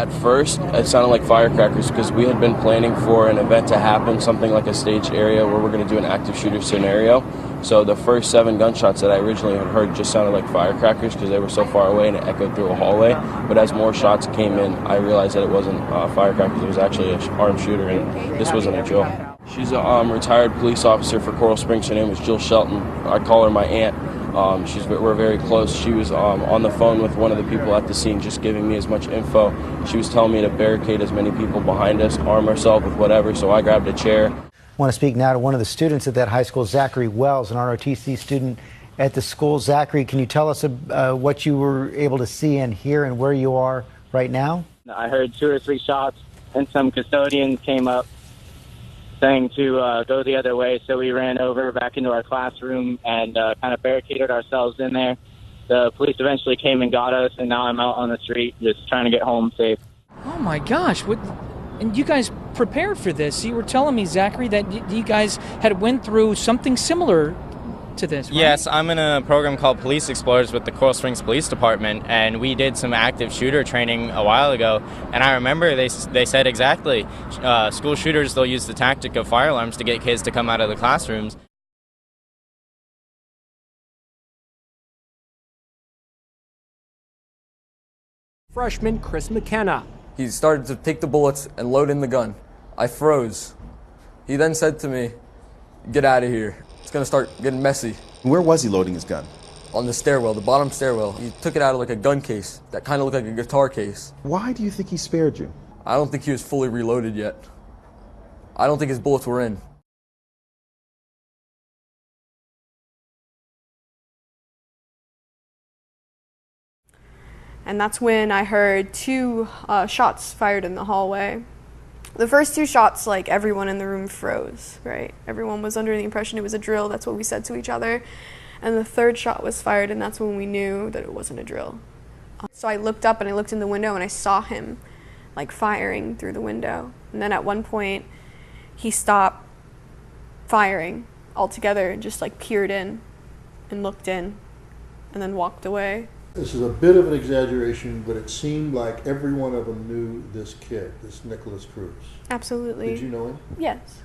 At first, it sounded like firecrackers because we had been planning for an event to happen, something like a staged area where we're going to do an active shooter scenario. So the first 7 gunshots that I originally had heard just sounded like firecrackers because they were so far away and it echoed through a hallway. But as more shots came in, I realized that it wasn't firecrackers, it was actually an armed shooter, and this wasn't a drill. She's a retired police officer for Coral Springs. Her name was Jill Shelton. I call her my aunt. We're very close. She was on the phone with one of the people at the scene just giving me as much info. She was telling me to barricade as many people behind us, arm ourselves with whatever, so I grabbed a chair. I want to speak now to one of the students at that high school, Zachary Wells, an ROTC student at the school. Zachary, can you tell us what you were able to see and hear and where you are right now? I heard 2 or 3 shots, and some custodians came up saying to go the other way, so we ran over back into our classroom and kind of barricaded ourselves in there. The police eventually came and got us, and now I'm out on the street just trying to get home safe. Oh my gosh, and you guys prepared for this. You were telling me, Zachary, that you guys had went through something similar to this, right? Yes, I'm in a program called Police Explorers with the Coral Springs Police Department, and we did some active shooter training a while ago, and I remember they said exactly, school shooters, they'll use the tactic of fire alarms to get kids to come out of the classrooms. Freshman Chris McKenna. He started to take the bullets and load in the gun. I froze. He then said to me, "Get out of here. It's going to start getting messy." Where was he loading his gun? On the stairwell, the bottom stairwell. He took it out of like a gun case that kind of looked like a guitar case. Why do you think he spared you? I don't think he was fully reloaded yet. I don't think his bullets were in. And that's when I heard 2 shots fired in the hallway. The first 2 shots, like, everyone in the room froze, right? Everyone was under the impression it was a drill. That's what we said to each other. And the 3rd shot was fired, and that's when we knew that it wasn't a drill. So I looked up and I looked in the window and I saw him, like, firing through the window. And then at one point, he stopped firing altogether and just, like, peered in and looked in and then walked away. This is a bit of an exaggeration, but it seemed like every one of them knew this kid, this Nikolas Cruz. Absolutely. Did you know him? Yes.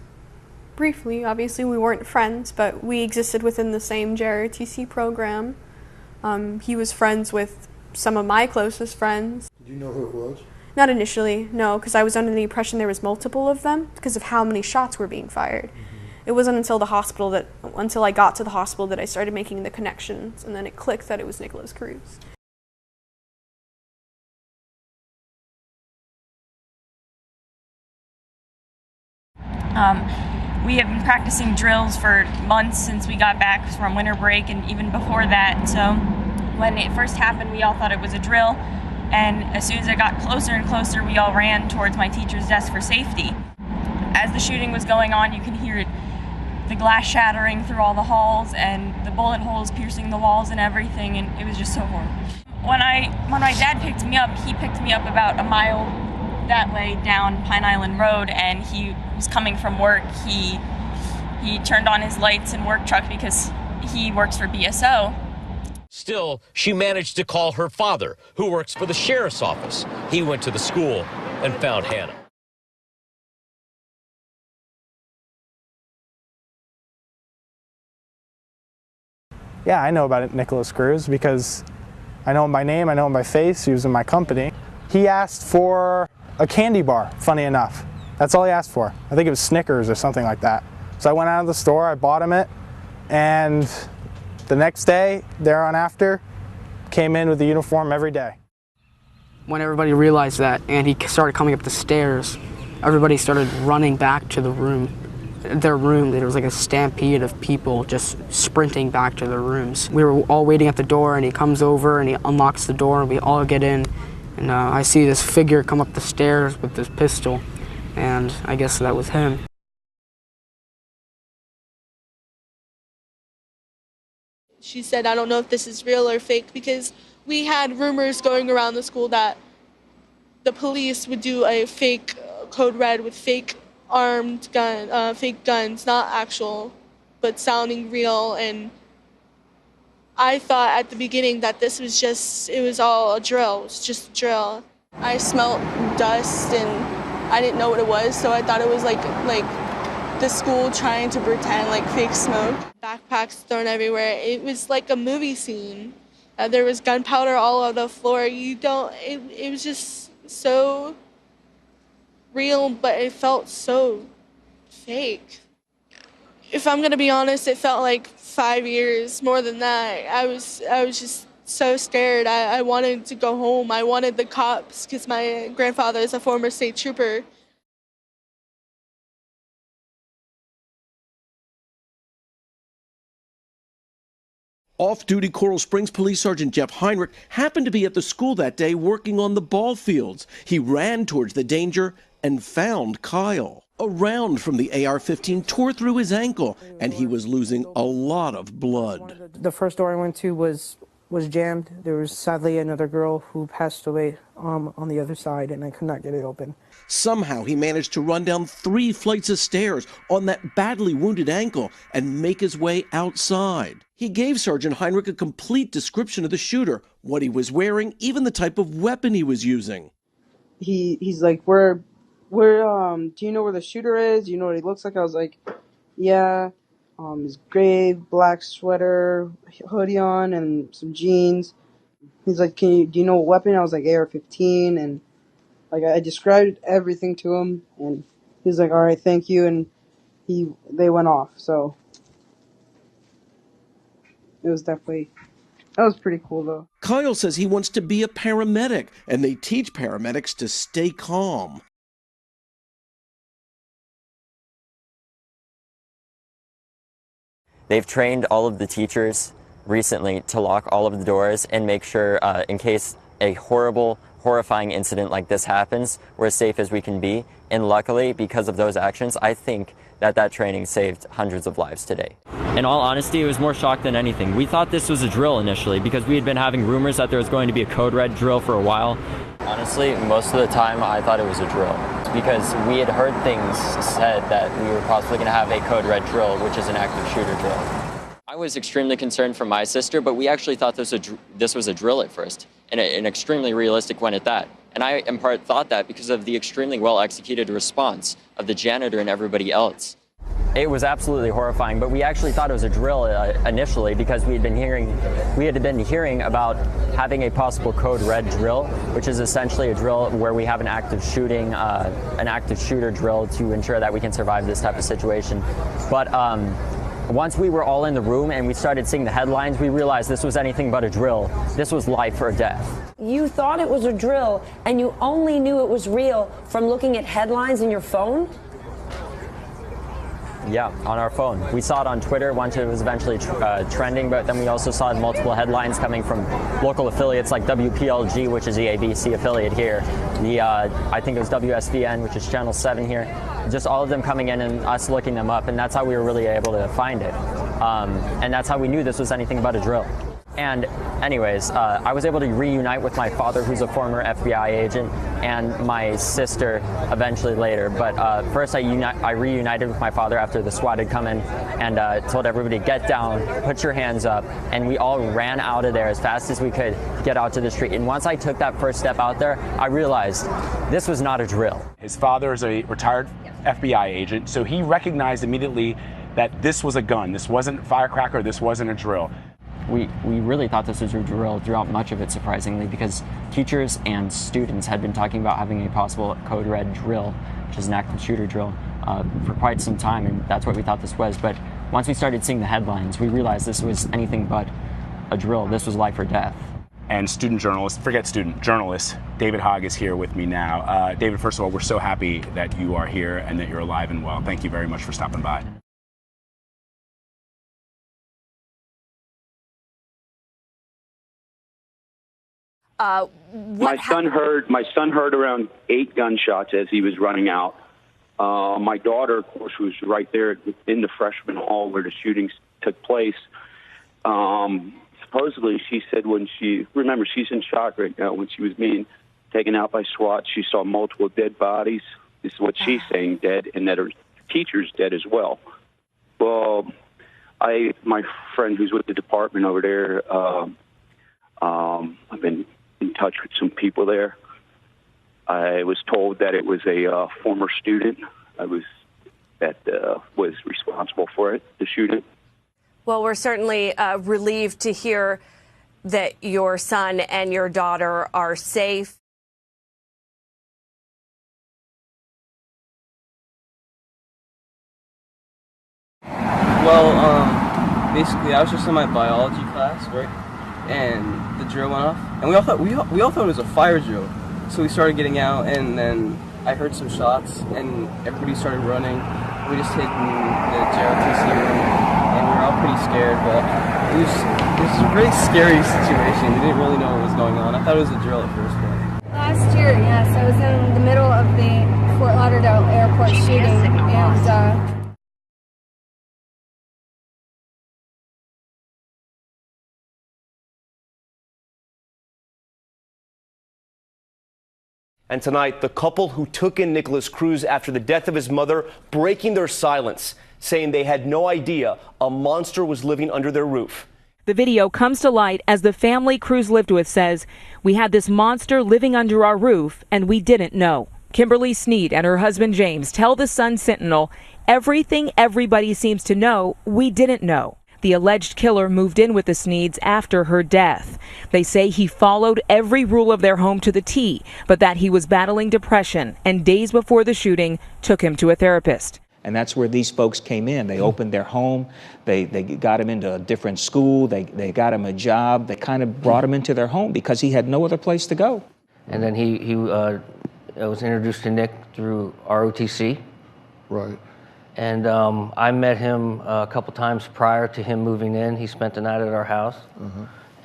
Briefly, obviously we weren't friends, but we existed within the same JROTC program. He was friends with some of my closest friends. Did you know who it was? Not initially, no, because I was under the impression there was multiple of them because of how many shots were being fired. It wasn't until until I got to the hospital that I started making the connections, and then it clicked that it was Nikolas Cruz. We have been practicing drills for months since we got back from winter break and even before that. So when it first happened, we all thought it was a drill. And as soon as it got closer and closer, we all ran towards my teacher's desk for safety. As the shooting was going on, you can hear the glass shattering through all the halls and the bullet holes piercing the walls and everything, and it was just so horrible. When my dad picked me up, he picked me up about a mile that way down Pine Island Road, and he was coming from work. He turned on his lights and work truck because he works for BSO. Still, she managed to call her father, who works for the sheriff's office. He went to the school and found Hannah. Yeah, I know about Nikolas Cruz because I know him by name, I know him by face, he was in my company. He asked for a candy bar, funny enough. That's all he asked for. I think it was Snickers or something like that. So I went out of the store, I bought him it, and the next day, there on after, came in with the uniform every day. When everybody realized that and he started coming up the stairs, everybody started running back to their room. There was like a stampede of people just sprinting back to their rooms. We were all waiting at the door, and he comes over and he unlocks the door and we all get in. And I see this figure come up the stairs with this pistol, and I guess that was him. She said, "I don't know if this is real or fake," because we had rumors going around the school that the police would do a fake code red with fake fake guns, not actual, but sounding real. And I thought at the beginning that this was it was all a drill. It was just a drill. I smelled dust and I didn't know what it was, so I thought it was like the school trying to pretend like fake smoke. Backpacks thrown everywhere. It was like a movie scene. There was gunpowder all over the floor. It was just so real, but it felt so fake. If I'm gonna be honest, it felt like 5 years, more than that. I was just so scared. I wanted to go home. I wanted the cops because my grandfather is a former state trooper. Off-duty Coral Springs Police Sergeant Jeff Heinrich happened to be at the school that day working on the ball fields. He ran towards the danger and found Kyle. A round from the AR-15 tore through his ankle, and he was losing a lot of blood. The first door I went to was jammed. There was sadly another girl who passed away on the other side, and I could not get it open. Somehow he managed to run down 3 flights of stairs on that badly wounded ankle and make his way outside. He gave Sergeant Heinrich a complete description of the shooter, what he was wearing, even the type of weapon he was using. He's like, where do you know where the shooter is? Do you know what he looks like? I was like, yeah. His gray black sweater, hoodie on, and some jeans. He's like, do you know what weapon? I was like, AR-15, and like I described everything to him, and he's like, all right, thank you, and they went off. So it was that was pretty cool though. Kyle says he wants to be a paramedic, and they teach paramedics to stay calm. They've trained all of the teachers recently to lock all of the doors and make sure in case a horrifying incident like this happens, we're as safe as we can be. And luckily, because of those actions, I think that training saved hundreds of lives today. In all honesty, it was more shock than anything. We thought this was a drill initially because we had been having rumors that there was going to be a code red drill for a while. Honestly, most of the time I thought it was a drill because we had heard things said that we were possibly going to have a code red drill, which is an active shooter drill. I was extremely concerned for my sister, but we actually thought this was a drill at first, and an extremely realistic one at that. And I in part thought that because of the extremely well executed response of the janitor and everybody else. It was absolutely horrifying, but we actually thought it was a drill initially because we had been hearing about having a possible code red drill, which is essentially a drill where we have an active shooter drill to ensure that we can survive this type of situation. But once we were all in the room and we started seeing the headlines, we realized this was anything but a drill. This was life or death. You thought it was a drill, and you only knew it was real from looking at headlines in your phone? Yeah, on our phone. We saw it on Twitter once it was eventually trending, but then we also saw multiple headlines coming from local affiliates like WPLG, which is the ABC affiliate here. I think it was WSVN, which is Channel 7 here. Just all of them coming in and us looking them up, and that's how we were really able to find it. And that's how we knew this was anything but a drill. And anyways, I was able to reunite with my father, who's a former FBI agent, and my sister eventually later. But first I reunited with my father after the SWAT had come in and told everybody, get down, put your hands up. And we all ran out of there as fast as we could get out to the street. And once I took that first step out there, I realized this was not a drill. His father is a retired FBI agent, so he recognized immediately that this was a gun. This wasn't a firecracker, this wasn't a drill. We really thought this was a drill throughout much of it, surprisingly, because teachers and students had been talking about having a possible code red drill, which is an active shooter drill, for quite some time, and that's what we thought this was. But once we started seeing the headlines, we realized this was anything but a drill. This was life or death. And journalist, David Hogg is here with me now. David, first of all, we're so happy that you are here and that you're alive and well. Thank you very much for stopping by. My son heard around 8 gunshots as he was running out. My daughter, of course, was right there in the freshman hall where the shootings took place. Supposedly, she said she's in shock right now. When she was being taken out by SWAT, she saw multiple dead bodies. This is what she's saying, dead, and that her teacher's dead as well. Well, my friend who's with the department over there, I've been in touch with some people there, I was told that it was a former student that was responsible for it, the shooting. Well, we're certainly relieved to hear that your son and your daughter are safe. Well, basically, I was just in my biology class, right? And the drill went off, and we all thought it was a fire drill. So we started getting out, and then I heard some shots, and everybody started running. We just hid in the JROTC room, and we were all pretty scared. But it was a really scary situation. We didn't really know what was going on. I thought it was a drill at first, but last year, yes, I was in the middle of the Fort Lauderdale airport shooting, and And tonight, the couple who took in Nikolas Cruz after the death of his mother breaking their silence, saying they had no idea a monster was living under their roof. The video comes to light as the family Cruz lived with says, "We had this monster living under our roof and we didn't know." Kimberly Sneed and her husband James tell the Sun Sentinel, "Everything everybody seems to know, we didn't know." The alleged killer moved in with the Sneeds after her death. They say he followed every rule of their home to the T, but that he was battling depression and days before the shooting took him to a therapist. And that's where these folks came in. They opened their home. They got him into a different school. They got him a job. They kind of brought him into their home because he had no other place to go. And then he was introduced to Nick through ROTC. Right. And I met him a couple times prior to him moving in. He spent the night at our house.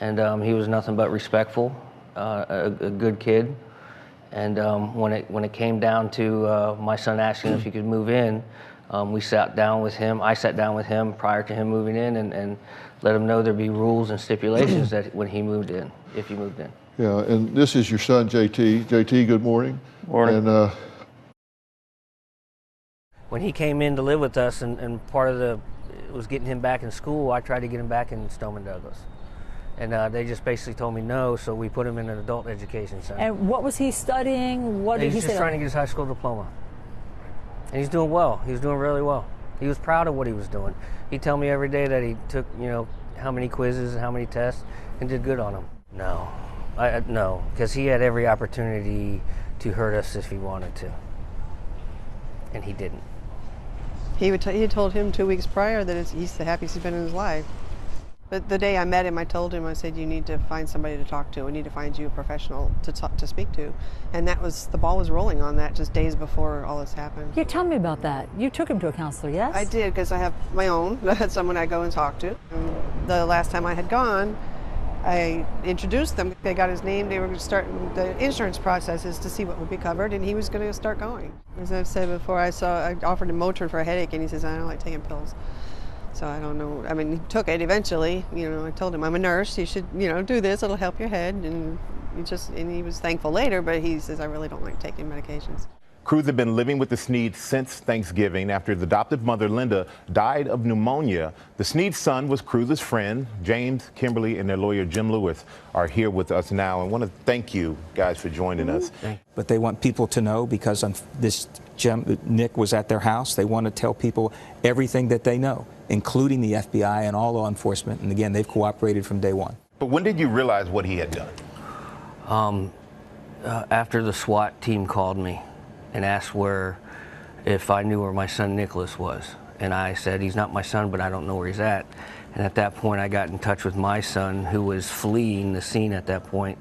And he was nothing but respectful, a good kid. And when it came down to my son asking if he could move in, we sat down with him. I sat down with him prior to him moving in and let him know there'd be rules and stipulations that when he moved in, if he moved in. Yeah, and this is your son, JT. JT, good morning. Morning. And when he came in to live with us, and part of it was getting him back in school, I tried to get him back in Stoneman Douglas. And they just basically told me no, so we put him in an adult education center. And what was he studying? What did he say? He's just trying to get his high school diploma. And he's doing well. He's doing really well. He was proud of what he was doing. He'd tell me every day that he took, how many quizzes and how many tests and did good on them. No, no, because he had every opportunity to hurt us if he wanted to. And he didn't. He told him 2 weeks prior that he's the happiest he's been in his life. But the day I met him, I told him, I said, you need to find somebody to talk to. We need to find you a professional to speak to. And the ball was rolling on that just days before all this happened. Yeah, tell me about that. You took him to a counselor, yes? I did, because I have my own. That's someone I go and talk to. And the last time I had gone, I introduced them. They got his name. They were starting the insurance processes to see what would be covered, and he was going to start going. As I've said before, I offered him Motrin for a headache, and he says, I don't like taking pills. So I don't know. I mean, he took it eventually. I told him, I'm a nurse. You should, do this. It'll help your head. And he was thankful later, but he says, I really don't like taking medications. Cruz had been living with the Sneeds since Thanksgiving after his adoptive mother, Linda, died of pneumonia. The Sneeds' son was Cruz's friend. James, Kimberly, and their lawyer, Jim Lewis, are here with us now. I want to thank you guys for joining us. But they want people to know because Nick was at their house. They want to tell people everything that they know, including the FBI and all law enforcement. And again, they've cooperated from day one. But when did you realize what he had done? After the SWAT team called me and asked if I knew where my son Nikolas was. And I said, he's not my son, but I don't know where he's at. And at that point, I got in touch with my son, who was fleeing the scene at that point.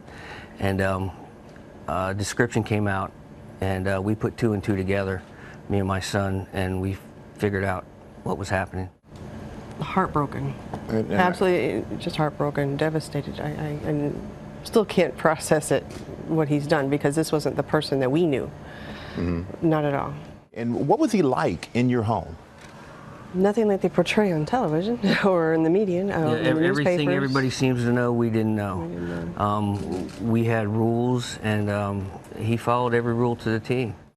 And a description came out, and we put 2 and 2 together, me and my son, and we figured out what was happening. Heartbroken. Absolutely just heartbroken, devastated. I still can't process it, what he's done, because this wasn't the person that we knew. Not at all. And what was he like in your home? Nothing like they portray on television or in the media. Everything everybody seems to know, we didn't know. We had rules, and he followed every rule to the T.